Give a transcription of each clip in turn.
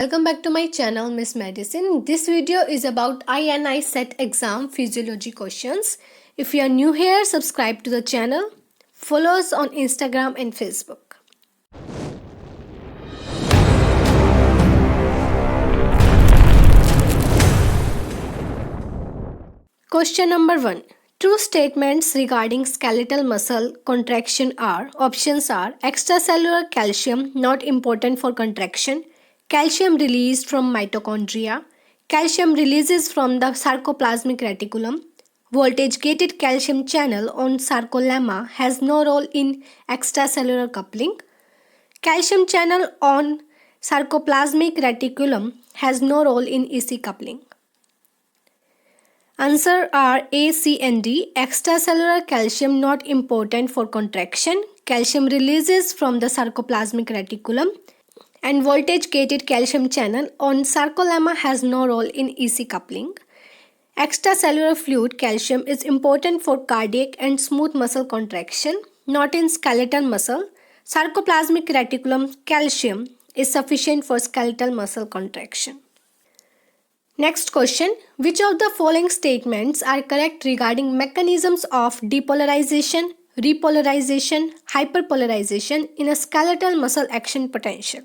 Welcome back to my channel Miss Medicine. This video is about INI set exam physiology questions. If you are new here, subscribe to the channel. Follow us on Instagram and Facebook. Question number 1. True statements regarding skeletal muscle contraction are: options are extracellular calcium not important for contraction, calcium released from mitochondria, calcium releases from the sarcoplasmic reticulum, voltage gated calcium channel on sarcolemma has no role in extracellular coupling, calcium channel on sarcoplasmic reticulum has no role in EC coupling. Answer are A, C and D. Extracellular calcium not important for contraction. Calcium releases from the sarcoplasmic reticulum. And voltage gated calcium channel on sarcolemma has no role in EC coupling. Extracellular fluid calcium is important for cardiac and smooth muscle contraction, not in skeletal muscle. Sarcoplasmic reticulum calcium is sufficient for skeletal muscle contraction. Next question. Which of the following statements are correct regarding mechanisms of depolarization, repolarization, hyperpolarization in a skeletal muscle action potential?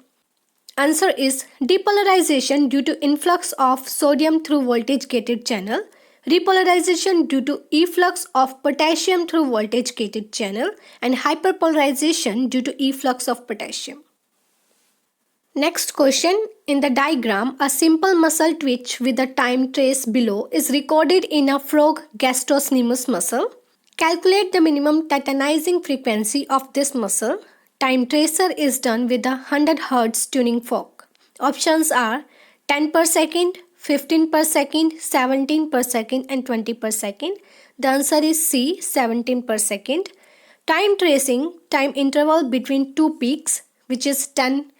Answer is depolarization due to influx of sodium through voltage gated channel, repolarization due to efflux of potassium through voltage gated channel, and hyperpolarization due to efflux of potassium. Next question. In the diagram, a simple muscle twitch with a time trace below is recorded in a frog gastrocnemius muscle. Calculate the minimum tetanizing frequency of this muscle. Time tracer is done with a 100 Hz tuning fork. Options are 10 per second, 15 per second, 17 per second and 20 per second. The answer is C, 17 per second. Time tracing, time interval between two peaks, which is 10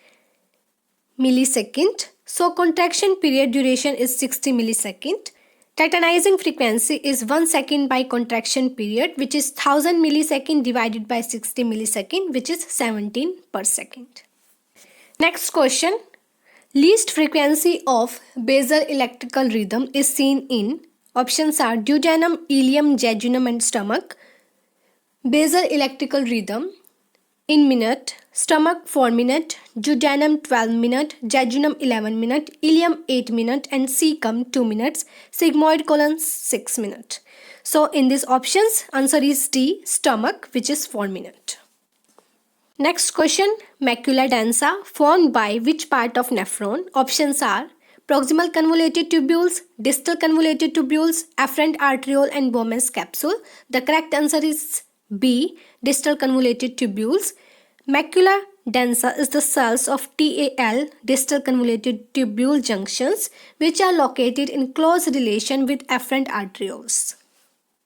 millisecond. So contraction period duration is 60 millisecond. Tetanizing frequency is 1 second by contraction period, which is 1000 millisecond divided by 60 millisecond, which is 17 per second. Next question. Least frequency of basal electrical rhythm is seen in: options are duodenum, ileum, jejunum and stomach. Basal electrical rhythm in minute: stomach 4 minute, duodenum 12 minute, jejunum 11 minute, ileum 8 minute and cecum 2 minutes, sigmoid colon 6 minute. So in these options, answer is D, stomach, which is 4 minute. Next question. Macula densa formed by which part of nephron? Options are proximal convoluted tubules, distal convoluted tubules, afferent arteriole and Bowman's capsule. The correct answer is B, distal convoluted tubules. Macula densa is the cells of TAL, distal convoluted tubule junctions, which are located in close relation with afferent arterioles.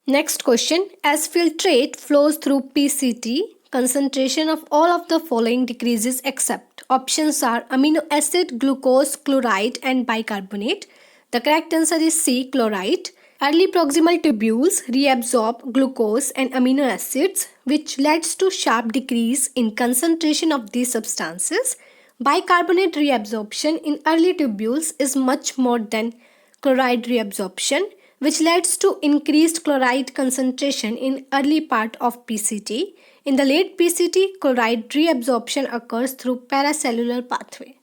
Next question. As filtrate flows through PCT, concentration of all of the following decreases except: options are amino acid, glucose, chloride and bicarbonate. The correct answer is C, chloride. Early proximal tubules reabsorb glucose and amino acids, which leads to sharp decrease in concentration of these substances. Bicarbonate reabsorption in early tubules is much more than chloride reabsorption, which leads to increased chloride concentration in early part of PCT. In the late PCT, chloride reabsorption occurs through paracellular pathway.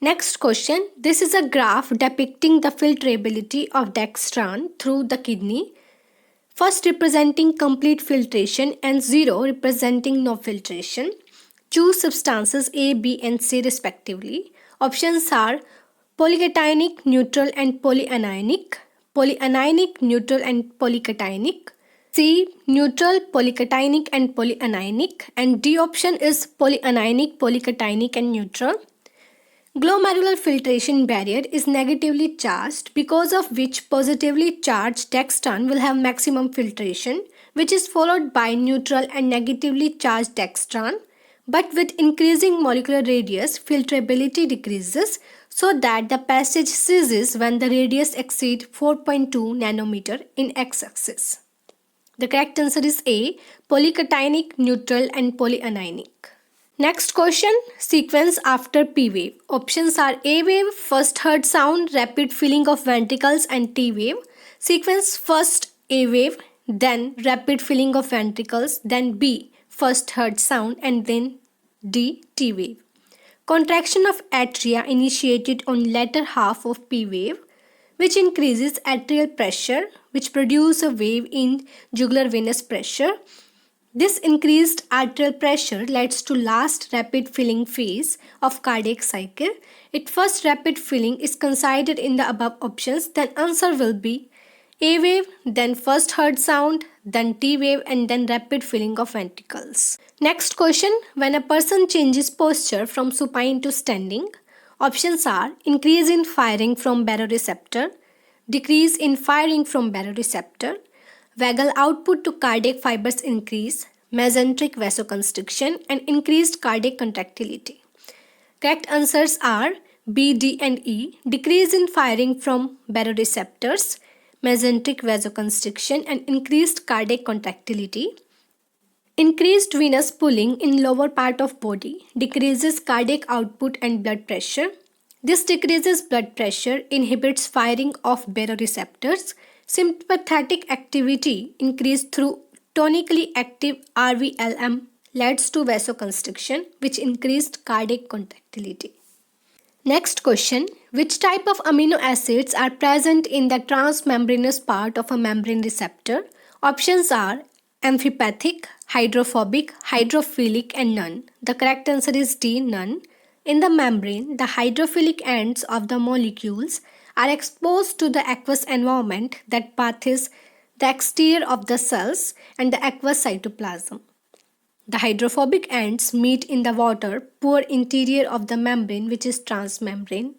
Next question. This is a graph depicting the filtrability of dextran through the kidney. First representing complete filtration and 0 representing no filtration. Choose substances A, B and C respectively. Options are polycationic, neutral and polyanionic, polyanionic, neutral and polycationic. C, neutral, polycationic and polyanionic, and D option is polyanionic, polycationic and neutral. Glomerular filtration barrier is negatively charged, because of which positively charged dextran will have maximum filtration, which is followed by neutral and negatively charged dextran. But with increasing molecular radius, filtrability decreases so that the passage ceases when the radius exceeds 4.2 nanometer in x-axis. The correct answer is A, polycationic, neutral and polyanionic. Next question, sequence after P wave. Options are A wave, first heard sound, rapid filling of ventricles, and T wave. Sequence first A wave, then rapid filling of ventricles, then B, first heard sound, and then D, T wave. Contraction of atria initiated on latter half of P wave, which increases atrial pressure, which produce a wave in jugular venous pressure. This increased arterial pressure leads to last rapid filling phase of cardiac cycle. If first rapid filling is considered in the above options, then answer will be A wave, then first heard sound, then T wave, and then rapid filling of ventricles. Next question, when a person changes posture from supine to standing, options are increase in firing from baroreceptor, decrease in firing from baroreceptor, vagal output to cardiac fibers increase, mesenteric vasoconstriction, and increased cardiac contractility. Correct answers are B, D, and E. Decrease in firing from baroreceptors, mesenteric vasoconstriction, and increased cardiac contractility. Increased venous pulling in lower part of body decreases cardiac output and blood pressure. This decreases blood pressure, inhibits firing of baroreceptors. Sympathetic activity increased through tonically active RVLM leads to vasoconstriction, which increased cardiac contractility. Next question, which type of amino acids are present in the transmembranous part of a membrane receptor? Options are amphipathic, hydrophobic, hydrophilic, and none. The correct answer is D, none. In the membrane, the hydrophilic ends of the molecules are exposed to the aqueous environment that bathes the exterior of the cells and the aqueous cytoplasm. The hydrophobic ends meet in the water poor interior of the membrane, which is transmembrane.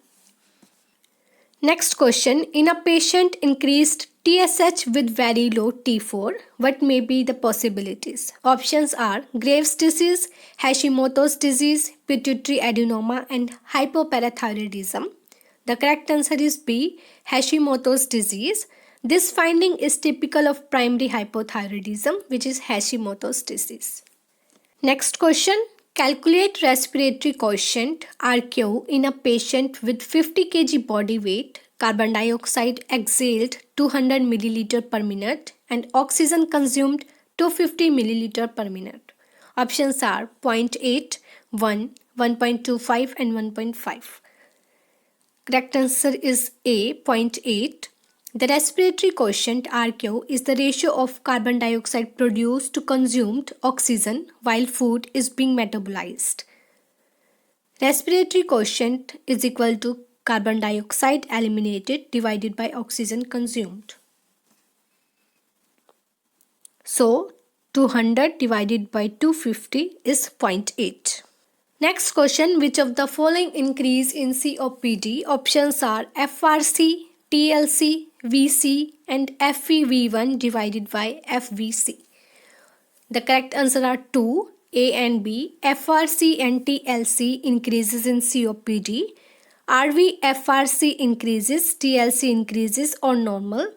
Next question, in a patient increased TSH with very low T4, what may be the possibilities? Options are Graves' disease, Hashimoto's disease, pituitary adenoma, and hypoparathyroidism. The correct answer is B, Hashimoto's disease. This finding is typical of primary hypothyroidism, which is Hashimoto's disease. Next question, calculate respiratory quotient RQ in a patient with 50 kg body weight, carbon dioxide exhaled 200 milliliter per minute, and oxygen consumed 250 milliliter per minute. Options are 0.8, 1, 1.25, and 1.5. Correct answer is A, 0.8. The respiratory quotient RQ is the ratio of carbon dioxide produced to consumed oxygen while food is being metabolized. Respiratory quotient is equal to carbon dioxide eliminated divided by oxygen consumed. So 200 divided by 250 is 0.8. Next question, which of the following increase in COPD? Options are FRC, TLC, VC, and FEV1 divided by FVC. The correct answer are 2, A and B. FRC and TLC increases in COPD. RV-FRC increases, TLC increases or normal.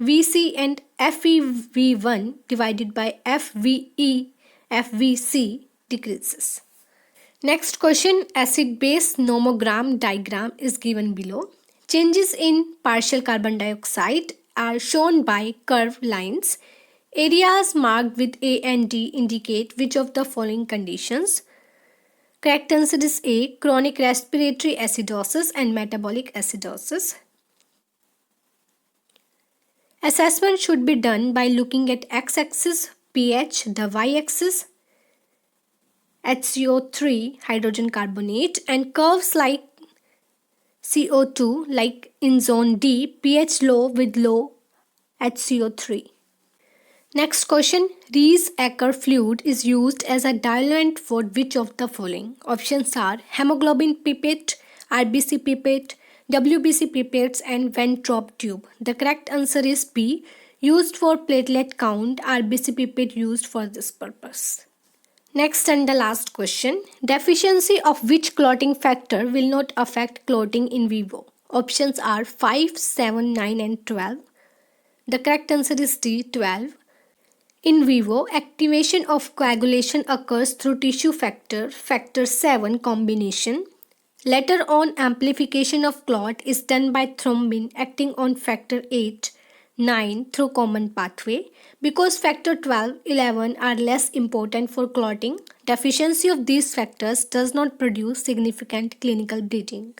VC and FEV1 divided by FVE, FVC decreases. Next question, acid-base nomogram diagram is given below. Changes in partial carbon dioxide are shown by curved lines. Areas marked with A and D indicate which of the following conditions. Correct answer is A, chronic respiratory acidosis and metabolic acidosis. Assessment should be done by looking at x-axis pH, the y-axis HCO3 hydrogen carbonate, and curves like CO2 like in zone D, pH low with low HCO3. Next question, Rees-Acker fluid is used as a diluent for which of the following? Options are hemoglobin pipette, RBC pipette, WBC pipettes, and Ventrop tube. The correct answer is B, used for platelet count, RBC pipette used for this purpose. Next and the last question, deficiency of which clotting factor will not affect clotting in vivo? Options are 5, 7, 9, and 12. The correct answer is D, 12. In vivo, activation of coagulation occurs through tissue factor 7 combination. Later on, amplification of clot is done by thrombin acting on factor 8, 9 through common pathway. Because factor 12, 11 are less important for clotting, deficiency of these factors does not produce significant clinical bleeding.